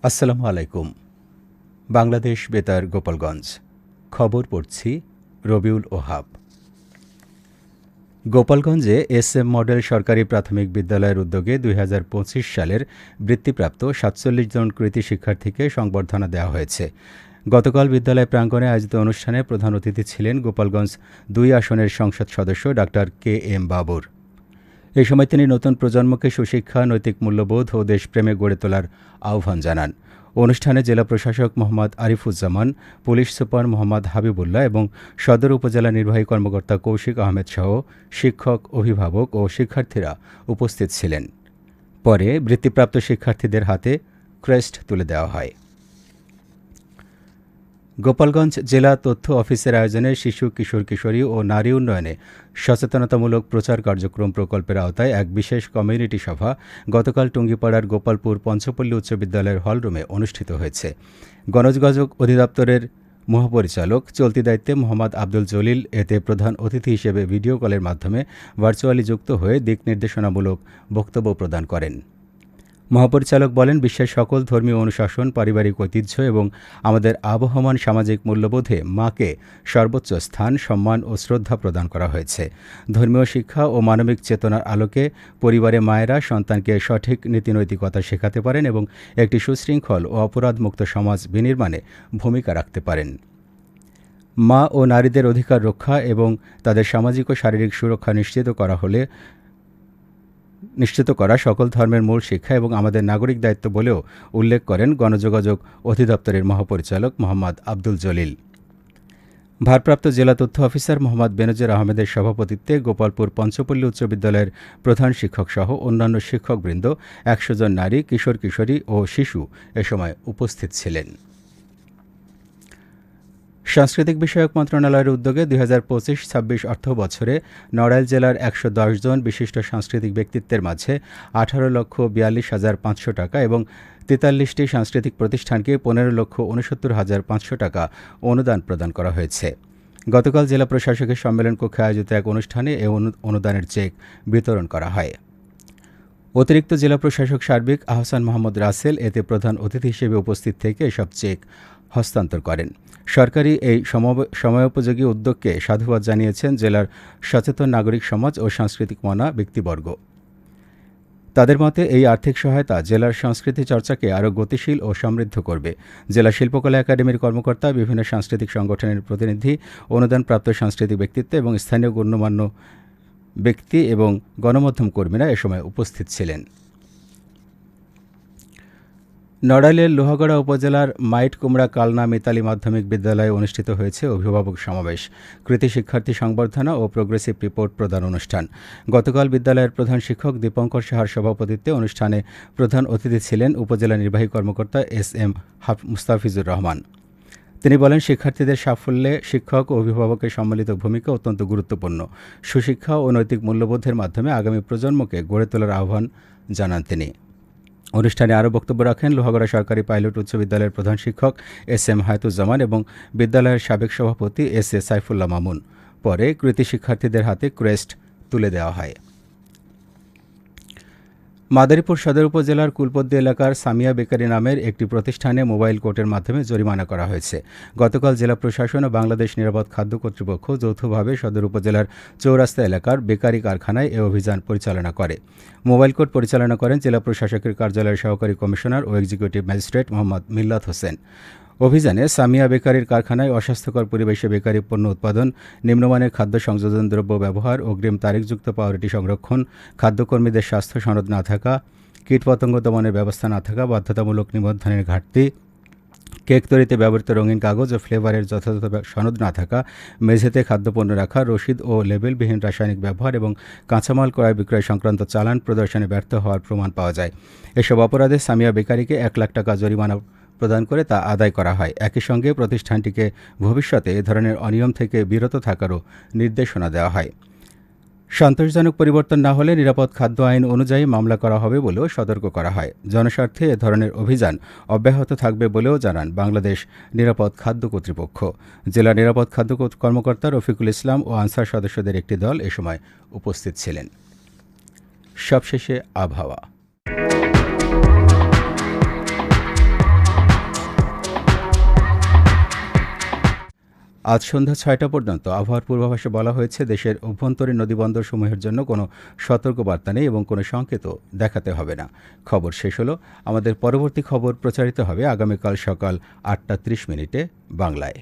আসসালামু আলাইকুম। বাংলাদেশ বেতার গোপালগঞ্জ। খবর পড়ছি রবিউল ওহাব। গোপালগঞ্জে এসএম মডেল সরকারি প্রাথমিক বিদ্যালয়ের উদ্যোগে ২০২৫ সালের বৃত্তিপ্রাপ্ত ৪৭ জন কৃতী শিক্ষার্থীকে সংবর্ধনা দেওয়া হয়েছে। গতকাল বিদ্যালয় প্রাঙ্গণে আয়োজিত অনুষ্ঠানে প্রধান অতিথি ছিলেন গোপালগঞ্জ ২ আসনের সংসদ সদস্য ডাক্তার কে এম বাবর। এই সময় তিনি নতুন প্রজন্মকে সুশিক্ষা, নৈতিক মূল্যবোধ ও দেশপ্রেমে গড়ে তোলার আহ্বান জানান। অনুষ্ঠানে জেলা প্রশাসক মোহাম্মদ আরিফুজ্জামান, পুলিশ সুপার মোহাম্মদ হাবিবুল্লাহ এবং সদর উপজেলা নির্বাহী কর্মকর্তা কৌশিক আহমেদ সহ শিক্ষক, অভিভাবক ও শিক্ষার্থীরা উপস্থিত ছিলেন। পরে বৃত্তিপ্রাপ্ত শিক্ষার্থীদের হাতে ক্রেস্ট তুলে দেওয়া হয়। গোপালগঞ্জ জেলা তথ্য অফিসের আয়োজনে শিশু, কিশোর কিশোরী ও নারী উন্নয়নে সচেতনতামূলক প্রচার কার্যক্রম প্রকল্পের আওতায় এক বিশেষ কমিউনিটি সভা গতকাল টুঙ্গিপাড়ার গোপালপুর পঞ্চপল্লী উচ্চ বিদ্যালয়ের হলরুমে অনুষ্ঠিত হয়েছে। গণযোগাযোগ অধিদপ্তরের মহাপরিচালক চলতি দায়িত্বে মোহাম্মদ আব্দুল জলিল এতে প্রধান অতিথি হিসেবে ভিডিও কলের মাধ্যমে ভার্চুয়ালি যুক্ত হয়ে দিক নির্দেশনামূলক বক্তব্য প্রদান করেন। মহাপরিচালক বলেন, বিশ্বের সকল ধর্মীয় অনুশাসন, পারিবারিক ঐতিহ্য এবং আমাদের আবহমান সামাজিক মূল্যবোধে মাকে সর্বোচ্চ স্থান, সম্মান ও শ্রদ্ধা প্রদান করা হয়েছে। ধর্মীয় শিক্ষা ও মানবিক চেতনার আলোকে পরিবারে মায়েরা সন্তানকে সঠিক নীতিনৈতিকতা শেখাতে পারেন এবং একটি সুশৃঙ্খল ও অপরাধমুক্ত সমাজ বিনির্মাণে ভূমিকা রাখতে পারেন। মা ও নারীদের অধিকার রক্ষা এবং তাদের সামাজিক ও শারীরিক সুরক্ষা নিশ্চিত করা সকল ধর্মের মূল শিক্ষা এবং আমাদের নাগরিক দায়িত্ব বলেও উল্লেখ করেন গণযোগাযোগ অধিদপ্তরের মহাপরিচালক মোহাম্মদ আব্দুল জলিল। ভারপ্রাপ্ত জেলা তথ্য অফিসার মোহাম্মদ বেনজির আহমেদের সভাপতিত্বে গোপালপুর পঞ্চপল্লী উচ্চ বিদ্যালয়ের প্রধান শিক্ষক সহ অন্যান্য শিক্ষকবৃন্দ, ১০০ জন নারী, কিশোর কিশোরী ও শিশু এ সময় উপস্থিত ছিলেন। সাংস্কৃতিক বিষয়ক মন্ত্রণালয়ের উদ্যোগে ২০২৫-২৬ অর্থ বছরে নড়াইল জেলার ১১০ জন বিশিষ্ট সাংস্কৃতিক ব্যক্তিত্বের মাঝে ১৮,৪২,৫০০ টাকা এবং ৪৩টি সাংস্কৃতিক প্রতিষ্ঠানকে ১৫,৬৯,৫০০ টাকা অনুদান প্রদান করা হয়েছে। গতকাল জেলা প্রশাসকের সম্মেলন কক্ষে আয়োজিত এক অনুষ্ঠানে এ অনুদানের চেক বিতরণ করা হয়। অতিরিক্ত জেলা প্রশাসক সার্বিক আহসান মোহাম্মদ রাসেল এতে প্রধান অতিথি হিসেবে উপস্থিত থেকে এসব চেক হস্তান্তর করেন। সরকারি এই সময়োপযোগী উদ্যোগকে সাধুবাদ জানিয়েছেন জেলার সচেতন নাগরিক সমাজ ও সাংস্কৃতিক মনা ব্যক্তিবর্গ। তাদের মতে এই আর্থিক সহায়তা জেলার সংস্কৃতি চর্চাকে আরও গতিশীল ও সমৃদ্ধ করবে। জেলা শিল্পকলা একাডেমির কর্মকর্তা, বিভিন্ন সাংস্কৃতিক সংগঠনের প্রতিনিধি, অনুদানপ্রাপ্ত সাংস্কৃতিক ব্যক্তিত্ব এবং স্থানীয় গণ্যমান্য ব্যক্তি এবং গণমাধ্যম কর্মীরা এ সময় উপস্থিত ছিলেন। নড়াইলের লোহাগড়া উপজেলার মাইটকুমড়া কালনা মিতালি মাধ্যমিক বিদ্যালয়ে অনুষ্ঠিত হয়েছে অভিভাবক সমাবেশ, কৃতী শিক্ষার্থী সংবর্ধনা ও প্রোগ্রেসিভ রিপোর্ট প্রদান অনুষ্ঠান। গতকাল বিদ্যালয়ের প্রধান শিক্ষক দীপঙ্কর সাহার সভাপতিত্বে অনুষ্ঠানে প্রধান অতিথি ছিলেন উপজেলা নির্বাহী কর্মকর্তা এস.এম. মুস্তাফিজুর রহমান। তিনি বলেন, শিক্ষার্থীদের সাফল্যে শিক্ষক ও অভিভাবকের সম্মিলিত ভূমিকা অত্যন্ত গুরুত্বপূর্ণ। সুশিক্ষা ও নৈতিক মূল্যবোধের মাধ্যমে আগামী প্রজন্মকে গড়ে তোলার আহ্বান জানান তিনি। অনুষ্ঠানে আরও বক্তব্য রাখেন লোহাগড়া সরকারি পাইলট উচ্চ বিদ্যালয়ের প্রধান শিক্ষক এস.এম. হায়াতুজ্জামান এবং বিদ্যালয়ের সাবেক সভাপতি এস.এ. সাইফুল্লাহ মামুন। পরে কৃতী শিক্ষার্থীদের হাতে ক্রেস্ট তুলে দেওয়া হয়। মাদারীপুর সদর উপজেলার কুলপদ্দি এলাকার সামিয়া বেকারি নামের একটি প্রতিষ্ঠানে মোবাইল কোর্টের মাধ্যমে জরিমানা করা হয়েছে। গতকাল জেলা প্রশাসন ও বাংলাদেশ নিরাপদ খাদ্য কর্তৃপক্ষ যৌথভাবে সদর উপজেলার চৌরাস্তা এলাকার বেকারি কারখানায় এ অভিযান পরিচালনা করে। মোবাইল কোর্ট পরিচালনা করেন জেলা প্রশাসকের কার্যালয়ের সহকারী কমিশনার ও এক্সিকিউটিভ ম্যাজিস্ট্রেট মোহাম্মদ মিল্লাত হোসেন। অভিযানে সামিয়া বেকারির কারখানায় অস্বাস্থ্যকর পরিবেশে বেকারি পণ্য উৎপাদন, নিম্নমানের খাদ্য সংযোজন দ্রব্য ব্যবহার, অগ্রিম তারিখযুক্ত পাউরুটি সংরক্ষণ, খাদ্যকর্মীদের স্বাস্থ্য সনদ না থাকা, কীটপতঙ্গ দমনের ব্যবস্থা না থাকা, বাধ্যতামূলক নিবন্ধনের ঘাটতি, কেক তৈরিতে ব্যবহৃত রঙিন কাগজ ও ফ্লেভারের যথাযথ সনদ না থাকা, মেঝেতে খাদ্যপণ্য রাখা, রসিদ ও লেবেলবিহীন রাসায়নিক ব্যবহার এবং কাঁচামাল ক্রয় বিক্রয় সংক্রান্ত চালান প্রদর্শনে ব্যর্থ হওয়ার প্রমাণ পাওয়া যায়। এসব অপরাধে সামিয়া বেকারিকে ১ লাখ টাকা জরিমানা প্রদান করে তা আদায় করা হয়। একই সঙ্গে প্রতিষ্ঠানটিকে ভবিষ্যতে এ ধরনের অনিয়ম থেকে বিরত থাকারও নির্দেশনা দেওয়া হয়। সন্তোষজনক পরিবর্তন না হলে নিরাপদ খাদ্য আইন অনুযায়ী মামলা করা হবে বলেও সতর্ক করা হয়। জনস্বার্থে এ ধরনের অভিযান অব্যাহত থাকবে বলেও জানান বাংলাদেশ নিরাপদ খাদ্য কর্তৃপক্ষ। জেলা নিরাপদ খাদ্য কর্মকর্তা রফিকুল ইসলাম ও আনসার সদস্যদের একটি দল এ সময় উপস্থিত ছিলেন। সবশেষে আবহাওয়া। আজ সন্ধ্যা ৬টা পর্যন্ত আবহাওয়ার পূর্বাভাসে বলা হয়েছে, দেশের অভ্যন্তরীণ নদীবন্দরসমূহের জন্য কোনো সতর্কবার্তা নেই এবং কোনো সংকেতও দেখাতে হবে না। খবর শেষ হলো। আমাদের পরবর্তী খবর প্রচারিত হবে আগামীকাল সকাল ৮টা ৩০ মিনিটে বাংলায়।